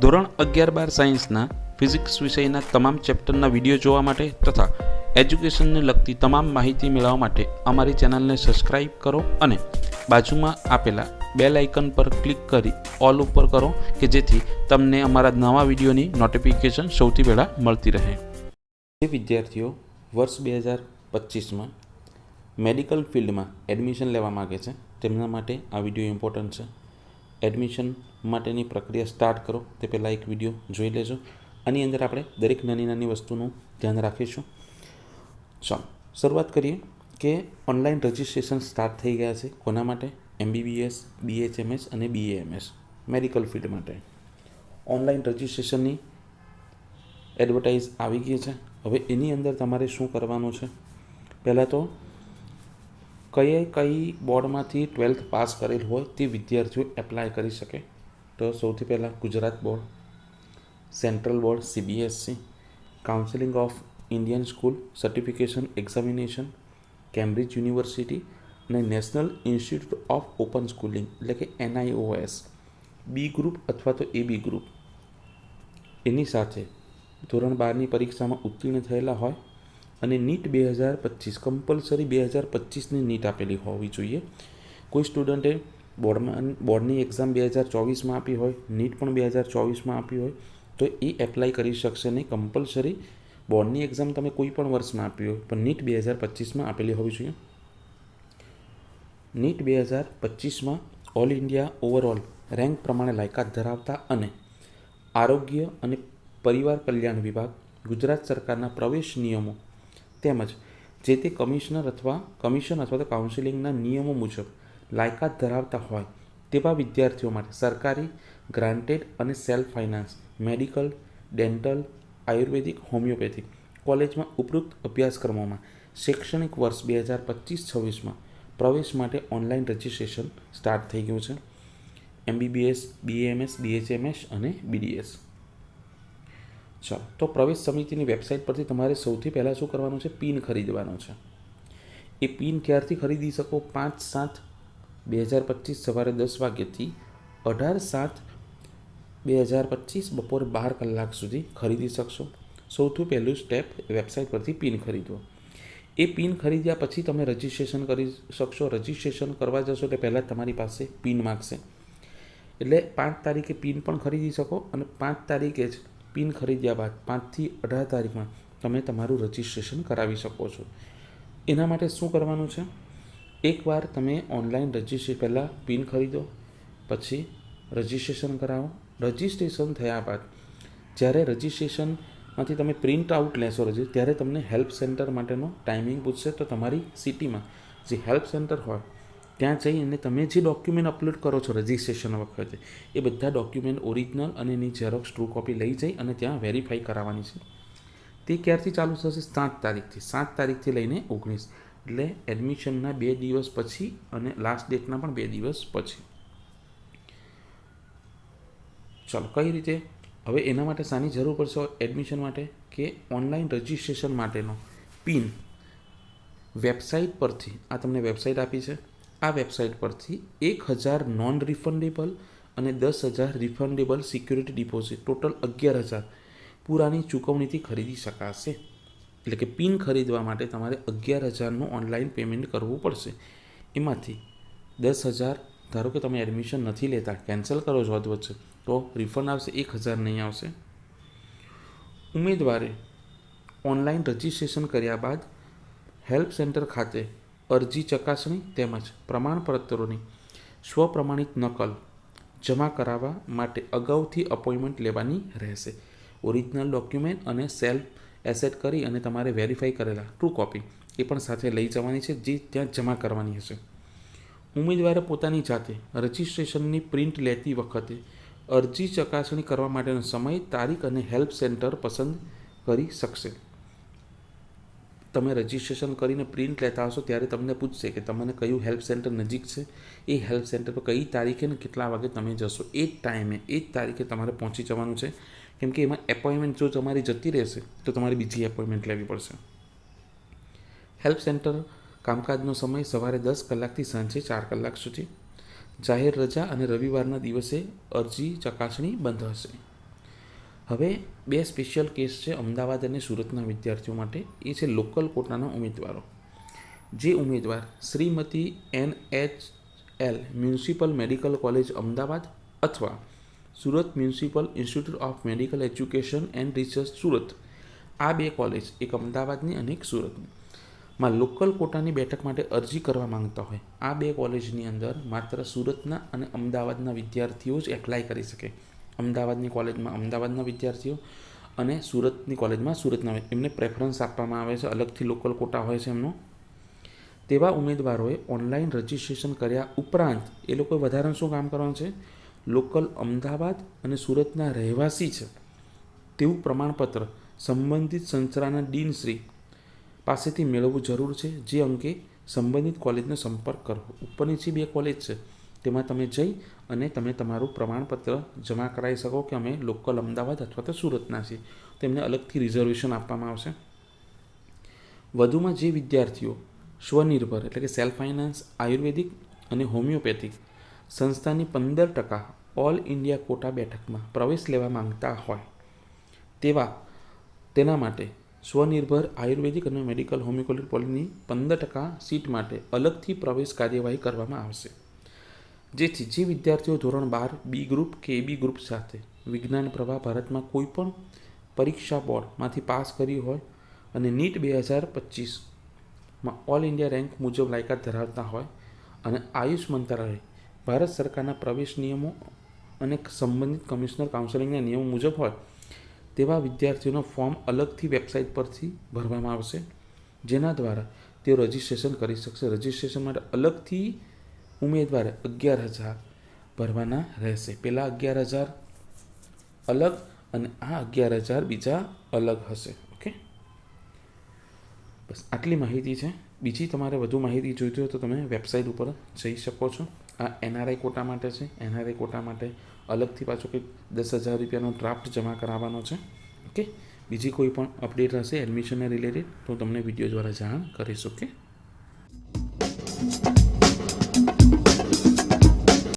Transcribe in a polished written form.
ધોરણ 11-12 સાયન્સના ફિઝિક્સ વિષયના તમામ ચેપ્ટરના વિડીયો જોવા માટે તથા એજ્યુકેશનને લગતી તમામ માહિતી મેળવવા માટે અમારી ચેનલને સબસ્ક્રાઇબ કરો અને બાજુમાં આપેલા બેલ આઇકન પર ક્લિક કરી ઓલ ઉપર કરો કે જેથી તમને અમારા નવા વિડીયોની નોટિફિકેશન સૌથી પહેલાં મળતી રહે. જે વિદ્યાર્થીઓ વર્ષ 2025માં મેડિકલ ફિલ્ડમાં એડમિશન લેવા માગે છે તેમના માટે આ વિડીયો ઇમ્પોર્ટન્ટ છે. એડમિશન માટેની પ્રક્રિયા સ્ટાર્ટ કરો તે પહેલાં એક વિડીયો જોઈ લેજો. આની અંદર આપણે દરેક નાની નાની વસ્તુનું ધ્યાન રાખીશું. ચાલો શરૂઆત કરીએ કે ઓનલાઈન રજિસ્ટ્રેશન સ્ટાર્ટ થઈ ગયા છે. કોના માટે? MBBS, BHMS અને BAMS મેડિકલ ફિલ્ડ માટે ઓનલાઈન રજિસ્ટ્રેશનની એડવર્ટાઇઝ આવી ગઈ છે. હવે એની અંદર તમારે શું કરવાનું છે? પહેલાં તો કઈ બોર્ડમાંથી 12th પાસ કરેલ હોય તે વિદ્યાર્થીઓ એપ્લાય કરી શકે. તો સૌથી પહેલાં Gujarat board, central board CBSE, counselling of Indian school certification examination, Cambridge university અને national institute of open schooling એટલે કે NIOS, બી ગ્રુપ અથવા તો AB ગ્રુપ. એની સાથે ધોરણ 12ની પરીક્ષામાં ઉત્તીર્ણ થયેલા હોય અને નીટ 2025 કમ્પલસરી 2025ની નીટ આપેલી હોવી જોઈએ. કોઈ સ્ટુડન્ટે બોર્ડની એક્ઝામ 2024માં આપી હોય, નીટ પણ 2024માં આપી હોય તો એ એપ્લાય કરી શકશે નહીં. કમ્પલસરી બોર્ડની એક્ઝામ તમે કોઈ પણ વર્ષમાં આપી હોય પણ નીટ 2025માં આપેલી હોવી જોઈએ. નીટ 2025માં ઓલ ઇન્ડિયા ઓવરઓલ રેન્ક પ્રમાણે લાયકાત ધરાવતા અને આરોગ્ય અને પરિવાર કલ્યાણ વિભાગ, ગુજરાત સરકારના પ્રવેશ નિયમો તેમજ જે તે કમિશન અથવા તો કાઉન્સિલિંગના નિયમો મુજબ લાયકાત ધરાવતા હોય તેવા વિદ્યાર્થીઓ માટે સરકારી, ગ્રાન્ટેડ અને સેલ્ફ ફાઇનાન્સ મેડિકલ, ડેન્ટલ, આયુર્વેદિક, હોમિયોપેથિક કોલેજમાં ઉપરોક્ત અભ્યાસક્રમોમાં શૈક્ષણિક વર્ષ 2025-26માં પ્રવેશ માટે ઓનલાઈન રજિસ્ટ્રેશન સ્ટાર્ટ થઈ ગયું છે. MBBS, BAMS, BHMS અને BDS. ચાલો તો પ્રવેશ સમિતિની વેબસાઇટ પરથી તમારે સૌથી પહેલાં શું કરવાનું છે? પિન ખરીદવાનો છે. એ પિન ક્યારથી ખરીદી શકો? 5/7/2025 સવારે 10 વાગ્યાથી 18/7/2025 બપોરે 12 કલાક સુધી ખરીદી શકશો. સૌથી પહેલું સ્ટેપ વેબસાઇટ પરથી પિન ખરીદવો. એ પિન ખરીદ્યા પછી તમે રજિસ્ટ્રેશન કરી શકશો. રજિસ્ટ્રેશન કરવા જશો એટલે પહેલાં તમારી પાસે પિન માગશે એટલે 5 તારીખે પિન પણ ખરીદી શકો અને 5 તારીખે જ પિન ખરીદ્યા બાદ 5 થી 18 તારીખમાં તમે તમારું રજિસ્ટ્રેશન કરાવી શકો છો. એના માટે શું કરવાનું છે? એકવાર તમે ઓનલાઈન રજિસ્ટ્રેશન પહેલાં પિન ખરીદો, પછી રજિસ્ટ્રેશન કરાવો. રજિસ્ટ્રેશન થયા બાદ જ્યારે રજિસ્ટ્રેશનમાંથી તમે પ્રિન્ટ આઉટ લેશો ત્યારે તમને હેલ્પ સેન્ટર માટેનો ટાઈમિંગ પૂછશે. તો તમારી સિટીમાં જે હેલ્પ સેન્ટર હોય ત્યાં જઈ અને તમે જે ડોક્યુમેન્ટ અપલોડ કરો છો રજિસ્ટ્રેશન વખતે એ બધા ડોક્યુમેન્ટ ઓરિજિનલ અને એની ઝેરોક્સ ટ્રુ કોપી લઈ જઈ અને ત્યાં વેરીફાઈ કરાવવાની છે. તે ક્યારથી ચાલુ થશે? 7 તારીખથી. 7 તારીખથી લઈને 19 એટલે એડમિશનના 2 દિવસ પછી અને લાસ્ટ ડેટના પણ 2 દિવસ પછી. ચાલો કઈ રીતે? હવે એના માટે શાની જરૂર પડશે એડમિશન માટે? કે ઓનલાઈન રજિસ્ટ્રેશન માટેનો પિન વેબસાઇટ પરથી, આ તમને વેબસાઇટ આપી છે, આ વેબસાઇટ પરથી 1000 નોન રિફંડેબલ અને 10,000 રિફંડેબલ સિક્યુરિટી ડિપોઝિટ ટોટલ 11,000 પૂરાની ચૂકવણીથી ખરીદી શકાશે. એટલે કે પિન ખરીદવા માટે તમારે 11,000નું ઓનલાઈન પેમેન્ટ કરવું પડશે. એમાંથી 10,000 ધારો કે તમે એડમિશન નથી લેતા, કેન્સલ કરો છો વચ્ચે તો રિફંડ આવશે, 1,000 નહીં આવશે. ઉમેદવારે ઓનલાઈન રજિસ્ટ્રેશન કર્યા બાદ હેલ્પ સેન્ટર ખાતે અરજી ચકાસણી તેમજ પ્રમાણપત્રોની સ્વપ્રમાણિત નકલ જમા કરાવવા માટે અગાઉથી અપોઇન્ટમેન્ટ લેવાની રહેશે. ઓરિજિનલ ડોક્યુમેન્ટ અને સેલ્ફ એસેટ કરી અને તમારે વેરીફાઈ કરેલા ટ્રુ કોપી એ પણ સાથે લઈ જવાની છે જે ત્યાં જમા કરવાની હશે. ઉમેદવારે પોતાની જાતે રજિસ્ટ્રેશનની પ્રિન્ટ લેતી વખતે અરજી ચકાસણી કરવા માટેનો સમય, તારીખ અને હેલ્પ સેન્ટર પસંદ કરી શકશે. તમે રજિસ્ટ્રેશન કરીને પ્રિન્ટ લેતા હશો ત્યારે તમને પૂછશે કે તમને કયું હેલ્પ સેન્ટર નજીક છે. એ હેલ્પ સેન્ટર પર કઈ તારીખે ને કેટલા વાગે તમે જશો એ જ ટાઈમે એ જ તારીખે તમારે પહોંચી જવાનું છે. કેમ કે એમાં એપોઇન્ટમેન્ટ જો તમારી જતી રહેશે તો તમારે બીજી એપોઇન્ટમેન્ટ લેવી પડશે. હેલ્પ સેન્ટર કામકાજનો સમય સવારે 10 કલાકથી સાંજે 4 કલાક સુધી. જાહેર રજા અને રવિવારના દિવસે અરજી ચકાસણી બંધ હશે. હવે બે સ્પેશિયલ કેસ છે અમદાવાદ અને સુરતના વિદ્યાર્થીઓ માટે. એ છે લોકલ કોટાના ઉમેદવારો. જે ઉમેદવાર Shrimati NHL municipal medical college Ahmedabad અથવા Surat municipal institute of medical education and research Surat, આ બે કોલેજ, એક અમદાવાદની અને એક સુરતની, માં લોકલ કોટાની બેઠક માટે અરજી કરવા માંગતા હોય, આ બે કોલેજની અંદર માત્ર સુરતના અને અમદાવાદના વિદ્યાર્થીઓ જ એપ્લાય કરી શકે. અમદાવાદની કોલેજમાં અમદાવાદના વિદ્યાર્થીઓ અને સુરતની કોલેજમાં સુરતના, એમને પ્રેફરન્સ આપવામાં આવે છે, અલગથી લોકલ કોટા હોય છે એમનો. તેવા ઉમેદવારોએ ઓનલાઈન રજિસ્ટ્રેશન કર્યા ઉપરાંત એ લોકોએ વધારાનું શું કામ કરવાનું છે? લોકલ અમદાવાદ અને સુરતના રહેવાસી છે તેવું પ્રમાણપત્ર સંબંધિત સંસ્થાના ડીનશ્રી પાસેથી મેળવવું જરૂર છે. જે અંગે સંબંધિત કોલેજનો સંપર્ક કરવો. ઉપરની જે બે કોલેજ છે તેમાં તમે જઈ અને તમે તમારું પ્રમાણપત્ર જમા કરાવી શકો કે અમે લોકલ અમદાવાદ અથવા તો સુરતના છીએ. તેમને અલગથી રિઝર્વેશન આપવામાં આવશે. વધુમાં જે વિદ્યાર્થીઓ સ્વનિર્ભર એટલે કે સેલ્ફ ફાઇનાન્સ, આયુર્વેદિક અને હોમિયોપેથિક સંસ્થાની 15% ઓલ ઇન્ડિયા કોટા બેઠકમાં પ્રવેશ લેવા માંગતા હોય તેના માટે સ્વનિર્ભર આયુર્વેદિક અને મેડિકલ હોમિયોપેથિક કોલેજની 15% સીટ માટે અલગથી પ્રવેશ કાર્યવાહી કરવામાં આવશે. જેથી જે વિદ્યાર્થીઓ ધોરણ 12 બી ગ્રુપ કે AB ગ્રુપ સાથે વિજ્ઞાન પ્રવાહ ભારતમાં કોઈપણ પરીક્ષા બોર્ડમાંથી પાસ કરી હોય અને નીટ 2025માં ઓલ ઇન્ડિયા રેન્ક મુજબ લાયકાત ધરાવતા હોય અને આયુષ મંત્રાલય ભારત સરકારના પ્રવેશ નિયમો અને સંબંધિત કમિશનર કાઉન્સેલિંગના નિયમો મુજબ હોય તેવા વિદ્યાર્થીઓનો ફોર્મ અલગથી વેબસાઇટ પરથી ભરવામાં આવશે, જેના દ્વારા તેઓ રજિસ્ટ્રેશન કરી શકશે. રજિસ્ટ્રેશન માટે અલગથી ઉમેદવારે 11,000 ભરવાના રહેશે. પહેલાં 11,000 અલગ અને આ 11,000 બીજા અલગ હશે. ઓકે, બસ આટલી માહિતી છે. બીજી તમારે વધુ માહિતી જોઈતી હોય તો તમે વેબસાઇટ ઉપર જઈ શકો છો. આ NRI કોટા માટે છે. NRI કોટા માટે અલગથી પાછો કંઈક 10,000 રૂપિયાનો ડ્રાફ્ટ જમા કરાવવાનો છે. ઓકે, બીજી કોઈ પણ અપડેટ હશે એડમિશનને રિલેટેડ તો તમને વિડીયો દ્વારા જાણ કરીશ. ઓકે.